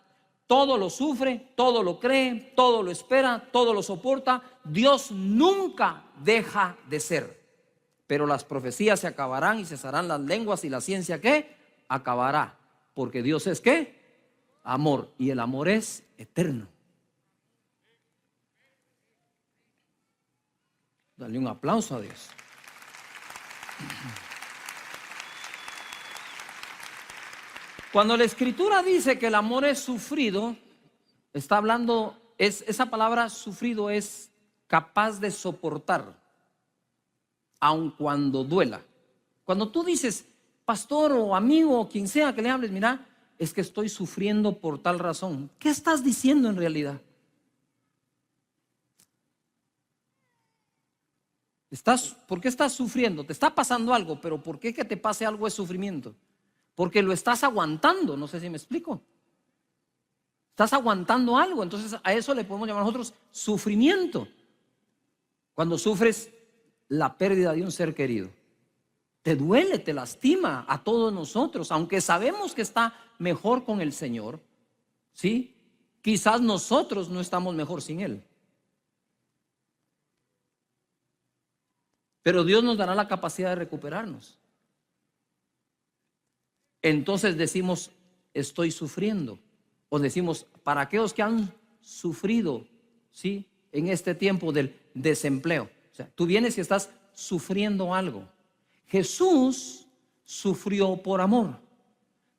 Todo lo sufre, todo lo cree, todo lo espera, todo lo soporta. Dios nunca deja de ser. Pero las profecías se acabarán y cesarán las lenguas y la ciencia ¿qué? Acabará. Porque Dios es ¿qué? Amor. Y el amor es eterno. Dale un aplauso a Dios. Cuando la Escritura dice que el amor es sufrido, está hablando, esa palabra sufrido es capaz de soportar, aun cuando duela. Cuando tú dices, pastor o amigo o quien sea que le hables, mira, es que estoy sufriendo por tal razón. ¿Qué estás diciendo en realidad? ¿Por qué estás sufriendo? Te está pasando algo, pero ¿por qué que te pase algo es sufrimiento? Porque lo estás aguantando, no sé si me explico. Estás aguantando algo, entonces a eso le podemos llamar nosotros sufrimiento. Cuando sufres la pérdida de un ser querido, te duele, te lastima a todos nosotros, aunque sabemos que está mejor con el Señor, ¿sí? Quizás nosotros no estamos mejor sin Él. Pero Dios nos dará la capacidad de recuperarnos. Entonces decimos, estoy sufriendo. O decimos, para aquellos que han sufrido, ¿sí?, en este tiempo del desempleo. O sea, tú vienes y estás sufriendo algo. Jesús sufrió por amor.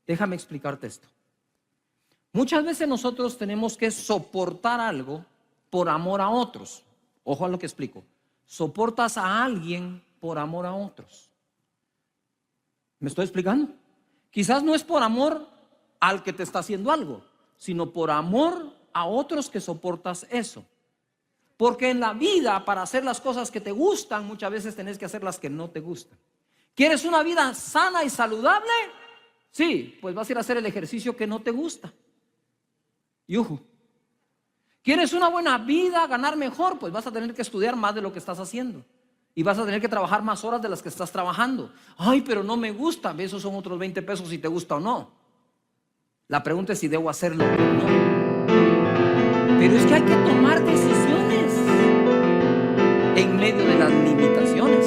Déjame explicarte esto. Muchas veces nosotros tenemos que soportar algo por amor a otros. Ojo a lo que explico. Soportas a alguien por amor a otros. ¿Me estoy explicando? Quizás no es por amor al que te está haciendo algo, sino por amor a otros que soportas eso. Porque en la vida, para hacer las cosas que te gustan, muchas veces tenés que hacer las que no te gustan. ¿Quieres una vida sana y saludable? Sí, pues vas a ir a hacer el ejercicio que no te gusta. Yujú. ¿Quieres una buena vida, ganar mejor? Pues vas a tener que estudiar más de lo que estás haciendo. Y vas a tener que trabajar más horas de las que estás trabajando. Ay, pero no me gusta. Esos son otros 20 pesos si te gusta o no. La pregunta es si debo hacerlo o no. Pero es que hay que tomar decisiones en medio de las limitaciones,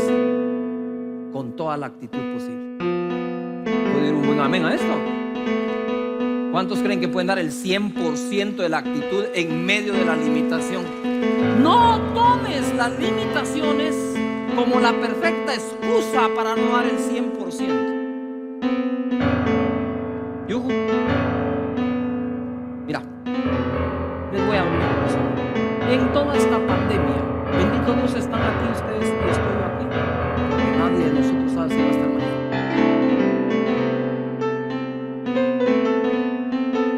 con toda la actitud posible. ¿Puedo ir un buen amén a esto? ¿Cuántos creen que pueden dar el 100% de la actitud en medio de la limitación? No tomes las limitaciones como la perfecta excusa para no dar el 100%. Yujú. Mira, les voy a abrir una cosa. En toda esta pandemia, bendito Dios, están aquí ustedes y estoy yo aquí. Porque nadie de nosotros sabe si va a estar mañana.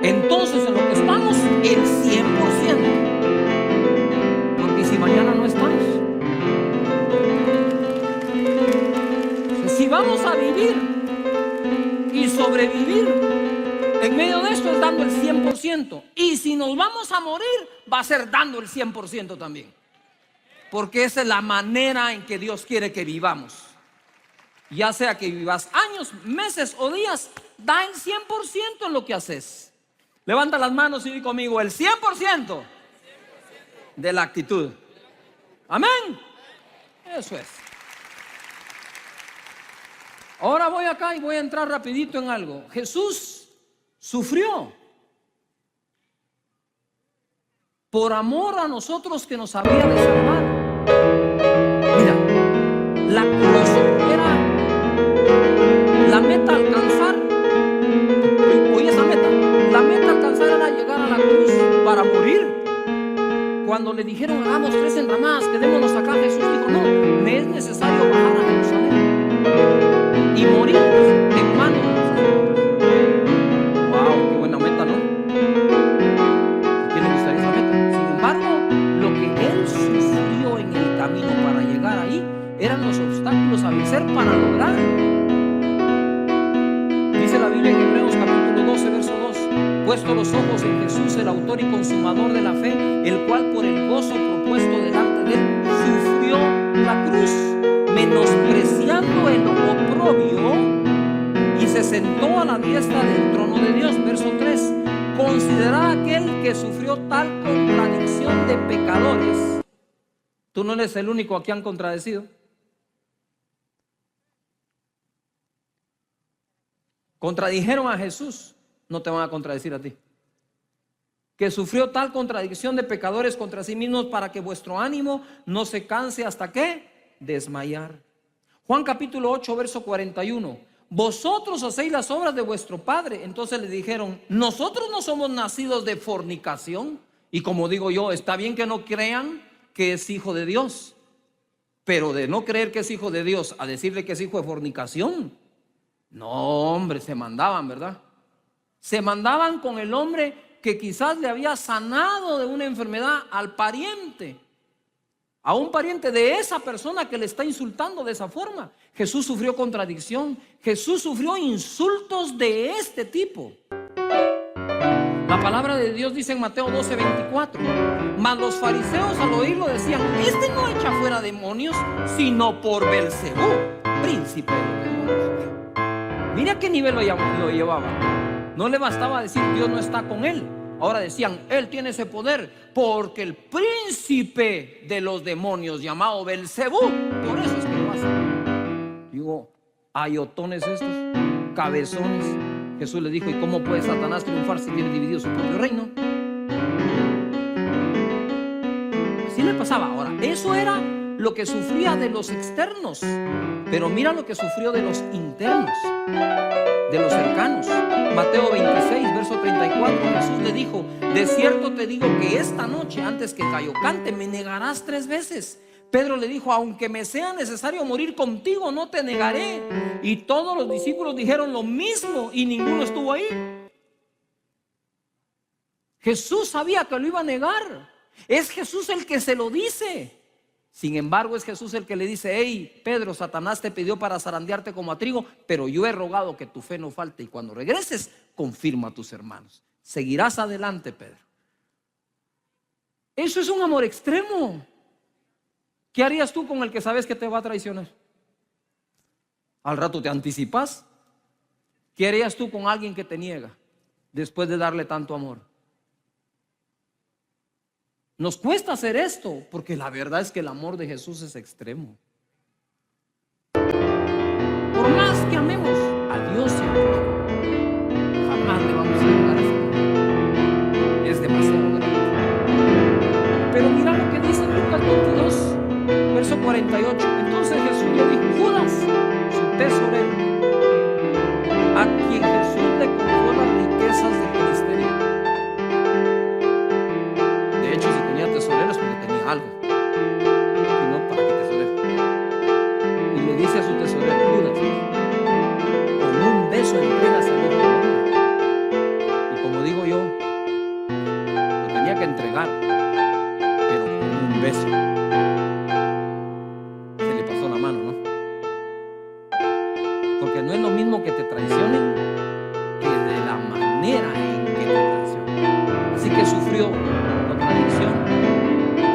Entonces, en lo que estamos, el 100%. Porque si mañana no estamos, si vamos a vivir y sobrevivir, en medio de esto es dando el 100%. Y si nos vamos a morir, va a ser dando el 100% también. Porque esa es la manera en que Dios quiere que vivamos. Ya sea que vivas años, meses o días, da el 100% en lo que haces. Levanta las manos y di conmigo, el 100% de la actitud. Amén. Eso es. Ahora voy acá y voy a entrar rapidito en algo. Jesús sufrió por amor a nosotros que nos había de salvar. Mira, la cruz era la meta a alcanzar. Oye esa meta. La meta a alcanzar era llegar a la cruz para morir. Cuando le dijeron hagamos 3 enramadas, quedémonos acá, Jesús dijo no, me es necesario bajar a Jerusalén y morir en manos de los sacerdotes. Wow, qué buena meta, ¿no? ¿A quién le gustaría esa meta? Sin embargo, lo que él sufrió en el camino para llegar ahí eran los obstáculos a vencer para lograrlo. Dice la Biblia en Hebreos capítulo 12, verso 2: puesto los ojos en Jesús, el autor y consumador de la fe, el cual por el gozo propuesto delante de él sufrió la cruz, menospreciando el oprobio, y se sentó a la diestra del trono de Dios. Verso 3: considera aquel que sufrió tal contradicción de pecadores. Tú no eres el único a quien han contradecido. Contradijeron a Jesús, no te van a contradecir a ti. Que sufrió tal contradicción de pecadores contra sí mismos para que vuestro ánimo no se canse hasta ¿qué? Desmayar. Juan capítulo 8, verso 41. Vosotros hacéis las obras de vuestro padre. Entonces le dijeron, nosotros no somos nacidos de fornicación. Y como digo yo, está bien que no crean que es hijo de Dios, Pero de no creer que es hijo de Dios a decirle que es hijo de fornicación, no, hombre, se mandaban, ¿verdad? Se mandaban con el hombre que quizás le había sanado de una enfermedad al pariente, a un pariente de esa persona que le está insultando de esa forma. Jesús sufrió contradicción, Jesús sufrió insultos de este tipo. La palabra de Dios dice en Mateo 12:24: mas los fariseos al oírlo decían: este no echa fuera demonios, sino por Belcebú, príncipe de los demonios. Mira qué nivel lo llevaba. No le bastaba decir Dios no está con él. Ahora decían, él tiene ese poder porque el príncipe de los demonios llamado Belcebú, por eso es que lo hace. Digo, ayotones estos, cabezones. Jesús le dijo: ¿y cómo puede Satanás triunfar si tiene dividido su propio reino? Así le pasaba. Ahora, eso era lo que sufría de los externos, pero mira lo que sufrió de los internos, de los cercanos. Mateo 26, verso 34, Jesús le dijo: de cierto te digo que esta noche, antes que gallo cante, me negarás 3 veces. Pedro le dijo: aunque me sea necesario morir contigo, no te negaré. Y todos los discípulos dijeron lo mismo y ninguno estuvo ahí. Jesús sabía que lo iba a negar. Es Jesús el que se lo dice. Sin embargo, es Jesús el que le dice: hey, Pedro, Satanás te pidió para zarandearte como a trigo, pero yo he rogado que tu fe no falte, y cuando regreses, confirma a tus hermanos. Seguirás adelante, Pedro. Eso es un amor extremo. ¿Qué harías tú con el que sabes que te va a traicionar? Al rato te anticipas. ¿Qué harías tú con alguien que te niega después de darle tanto amor? Nos cuesta hacer esto porque la verdad es que el amor de Jesús es extremo. Por más que amemos a Dios siempre, jamás le vamos a llegar a ser. Es demasiado grande. Pero mira lo que dice Lucas 22, verso 48. Entonces Jesús le dijo: Judas, su tesorero, a quien Jesús le confió las riquezas del ministerio. De hecho, si tenía tesoreros, porque tenía algo, y no para que tesorero. Y le dice a su tesorero: Judas, con un beso entregas a Dios. Y como digo yo, lo tenía que entregar, pero con un beso. Se le pasó la mano, ¿no? Porque no es lo mismo que te traicionen que de la manera en que te traicionan. Así que sufrió contradicción,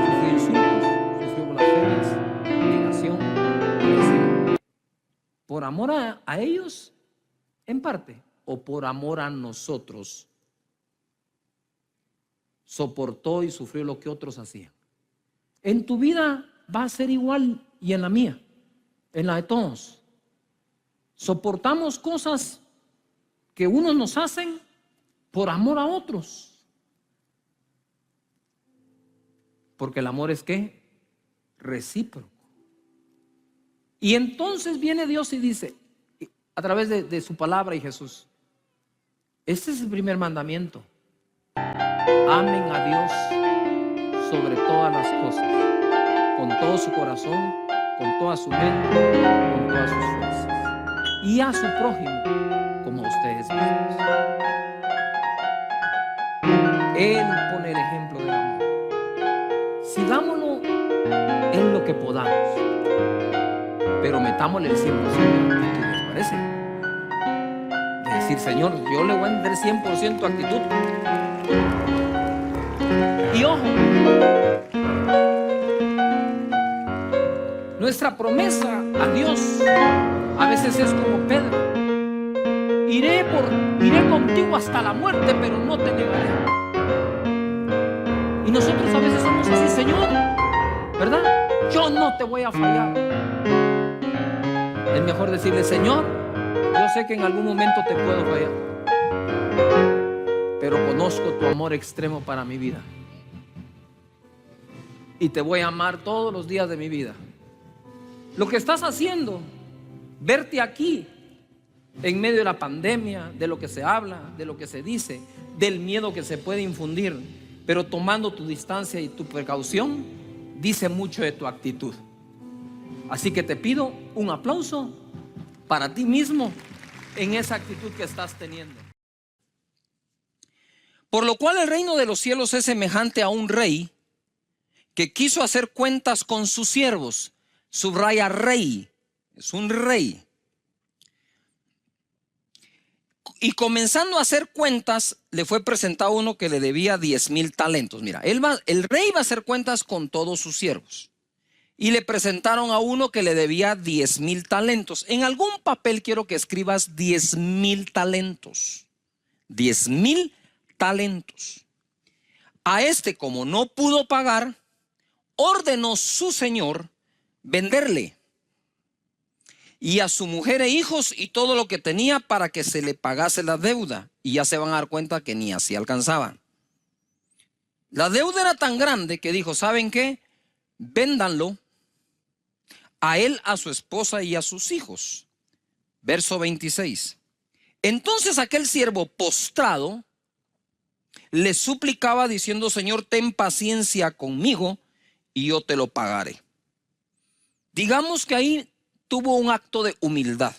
sufrió insultos, sufrió blasfemias, negación, traición. ¿Por amor a ellos en parte o por amor a nosotros? Soportó y sufrió lo que otros hacían. En tu vida va a ser igual, y en la mía, en la de todos. Soportamos cosas que unos nos hacen por amor a otros. Porque el amor es ¿qué? Recíproco. Y entonces viene Dios y dice, a través de su palabra y Jesús: este es el primer mandamiento: amen a Dios sobre todas las cosas, con todo su corazón, con toda su mente, con todas sus fuerzas, y a su prójimo como a ustedes mismos. Él pone el ejemplo del amor. Sigámoslo en lo que podamos, pero metámosle el 100% actitud, ¿les parece? De decir: Señor, yo le voy a dar 100% actitud. Y ojo, nuestra promesa a Dios a veces es como Pedro: iré contigo hasta la muerte, pero no te negaré. Y nosotros a veces somos así: Señor, ¿verdad? Yo no te voy a fallar. Es mejor decirle: Señor, yo sé que en algún momento te puedo fallar, pero conozco tu amor extremo para mi vida, y te voy a amar todos los días de mi vida. Lo que estás haciendo, verte aquí en medio de la pandemia, de lo que se habla, de lo que se dice, del miedo que se puede infundir, pero tomando tu distancia y tu precaución, dice mucho de tu actitud. Así que te pido un aplauso para ti mismo en esa actitud que estás teniendo. Por lo cual el reino de los cielos es semejante a un rey que quiso hacer cuentas con sus siervos. Subraya rey, es un rey. Y comenzando a hacer cuentas, le fue presentado uno que le debía 10,000 talentos. Mira, el rey va a hacer cuentas con todos sus siervos. Y le presentaron a uno que le debía 10,000 talentos. En algún papel quiero que escribas 10,000 talentos. 10,000 talentos. A este, como no pudo pagar, ordenó su señor venderle, y a su mujer e hijos y todo lo que tenía, para que se le pagase la deuda. Y ya se van a dar cuenta que ni así alcanzaban. La deuda era tan grande que dijo: ¿saben qué? Véndanlo, a él, a su esposa y a sus hijos. Verso 26. Entonces aquel siervo, postrado, le suplicaba diciendo: Señor, ten paciencia conmigo y yo te lo pagaré. Digamos que ahí tuvo un acto de humildad.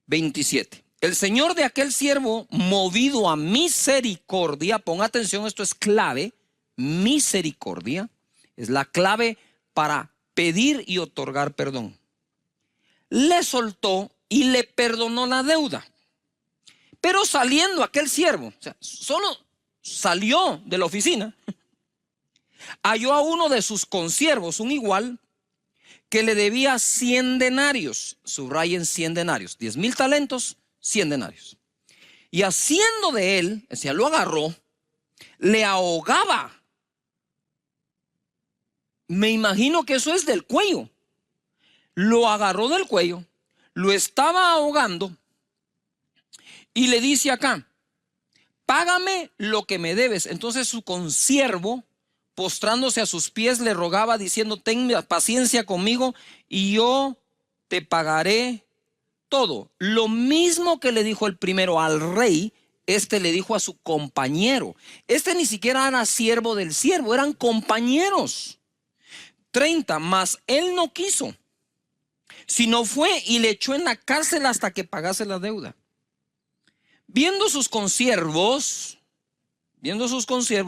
27. El señor de aquel siervo, movido a misericordia, pon atención, esto es clave. Misericordia es la clave para pedir y otorgar perdón. Le soltó y le perdonó la deuda. Pero saliendo aquel siervo, o sea, solo salió de la oficina, halló a uno de sus consiervos, un igual, que le debía 100 denarios. Subrayen 100 denarios. 10,000 talentos, 100 denarios. Y haciendo de él, o sea, lo agarró, le ahogaba. Me imagino que eso es del cuello. Lo agarró del cuello, lo estaba ahogando y le dice acá: págame lo que me debes. Entonces su consiervo, postrándose a sus pies, le rogaba diciendo: ten paciencia conmigo y yo te pagaré todo. Lo mismo que le dijo el primero al rey, este le dijo a su compañero. Este ni siquiera era siervo del siervo, eran compañeros. 30, mas él no quiso, sino fue y le echó en la cárcel hasta que pagase la deuda. Viendo sus consiervos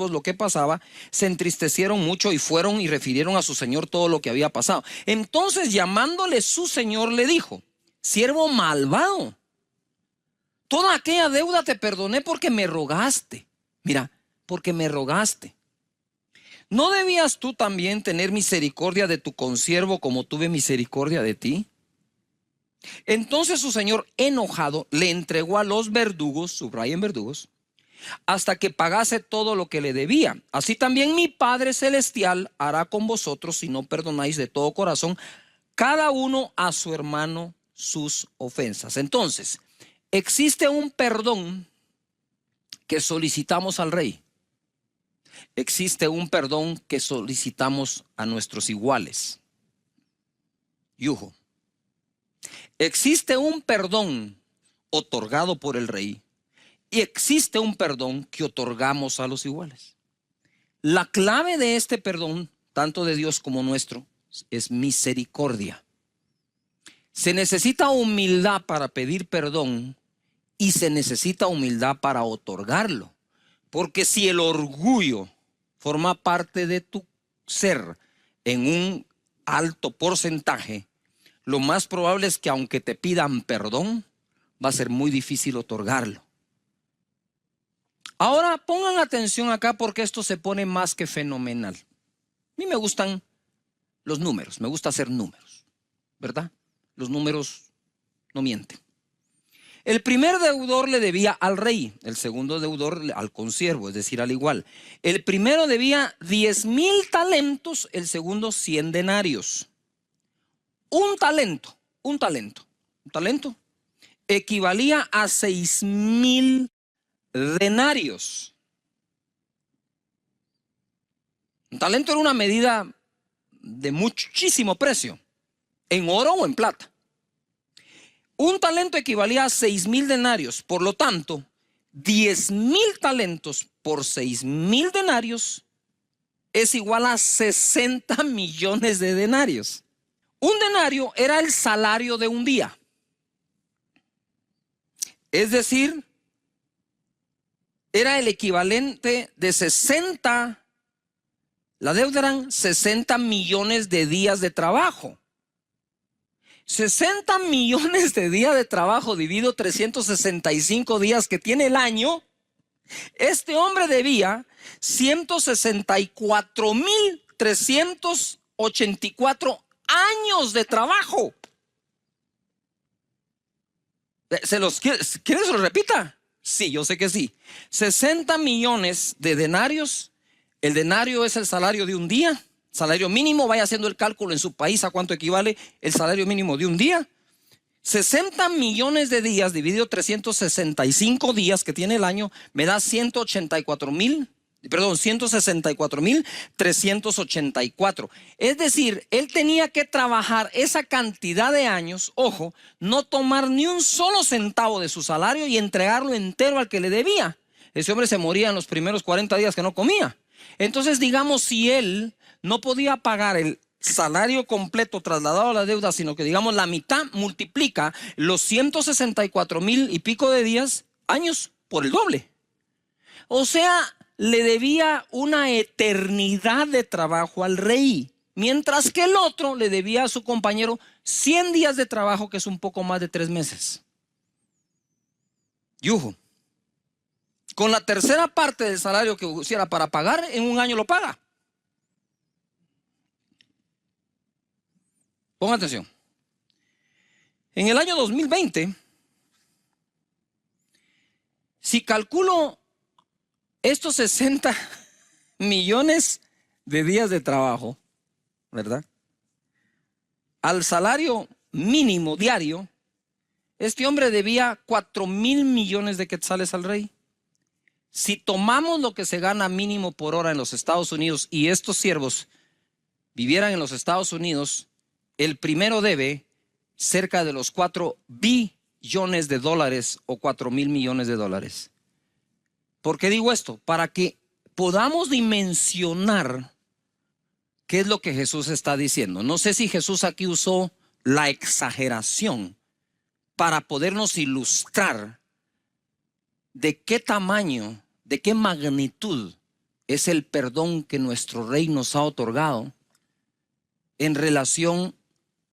lo que pasaba, se entristecieron mucho y fueron y refirieron a su señor todo lo que había pasado. Entonces, llamándole su señor, le dijo: siervo malvado, toda aquella deuda te perdoné porque me rogaste. Mira, porque me rogaste. ¿No debías tú también tener misericordia de tu consiervo como tuve misericordia de ti? Entonces su señor, enojado, le entregó a los verdugos, subrayen verdugos, hasta que pagase todo lo que le debía. Así también mi Padre Celestial hará con vosotros si no perdonáis de todo corazón cada uno a su hermano sus ofensas. Entonces, existe un perdón que solicitamos al rey. Existe un perdón que solicitamos a nuestros iguales. Yujo. Existe un perdón otorgado por el rey y existe un perdón que otorgamos a los iguales. La clave de este perdón, tanto de Dios como nuestro, es misericordia. Se necesita humildad para pedir perdón y se necesita humildad para otorgarlo. Porque si el orgullo forma parte de tu ser en un alto porcentaje, lo más probable es que aunque te pidan perdón, va a ser muy difícil otorgarlo. Ahora pongan atención acá porque esto se pone más que fenomenal. A mí me gustan los números, me gusta hacer números, ¿verdad? Los números no mienten. El primer deudor le debía al rey, el segundo deudor al consiervo, es decir, al igual. El primero debía 10,000 talentos, el segundo 100 denarios. Un talento equivalía a 6,000 denarios. Un talento era una medida de muchísimo precio, en oro o en plata. Un talento equivalía a 6,000 denarios. Por lo tanto, 10,000 talentos por 6,000 denarios es igual a 60 millones de denarios. Un denario era el salario de un día. Es decir, era el equivalente de 60, la deuda eran 60 millones de días de trabajo. 60 millones de días de trabajo dividido 365 días que tiene el año. Este hombre debía 164,384 años de trabajo. ¿Quieren que se lo repita? Sí, yo sé que sí. 60 millones de denarios. El denario es el salario de un día. Salario mínimo, vaya haciendo el cálculo en su país a cuánto equivale el salario mínimo de un día. 60 millones de días dividido 365 días que tiene el año me da 164,384. Es decir, él tenía que trabajar esa cantidad de años, ojo, no tomar ni un solo centavo de su salario y entregarlo entero al que le debía. Ese hombre se moría en los primeros 40 días que no comía. Entonces, digamos, si él no podía pagar el salario completo trasladado a la deuda, sino que digamos la mitad, multiplica los 164,000 y pico de días, años, por el doble. O sea, le debía una eternidad de trabajo al rey, mientras que el otro le debía a su compañero 100 días de trabajo, que es un poco más de 3 meses. Yujo, con la tercera parte del salario que pusiera para pagar, en un año lo paga. Pongan atención. En el año 2020, si calculo estos 60 millones de días de trabajo, ¿verdad?, al salario mínimo diario, este hombre debía 4,000 millones de quetzales al rey. Si tomamos lo que se gana mínimo por hora en los Estados Unidos y estos siervos vivieran en los Estados Unidos, el primero debe cerca de los 4 billones de dólares o 4,000 millones de dólares. ¿Por qué digo esto? Para que podamos dimensionar qué es lo que Jesús está diciendo. No sé si Jesús aquí usó la exageración para podernos ilustrar de qué tamaño, de qué magnitud es el perdón que nuestro Rey nos ha otorgado en relación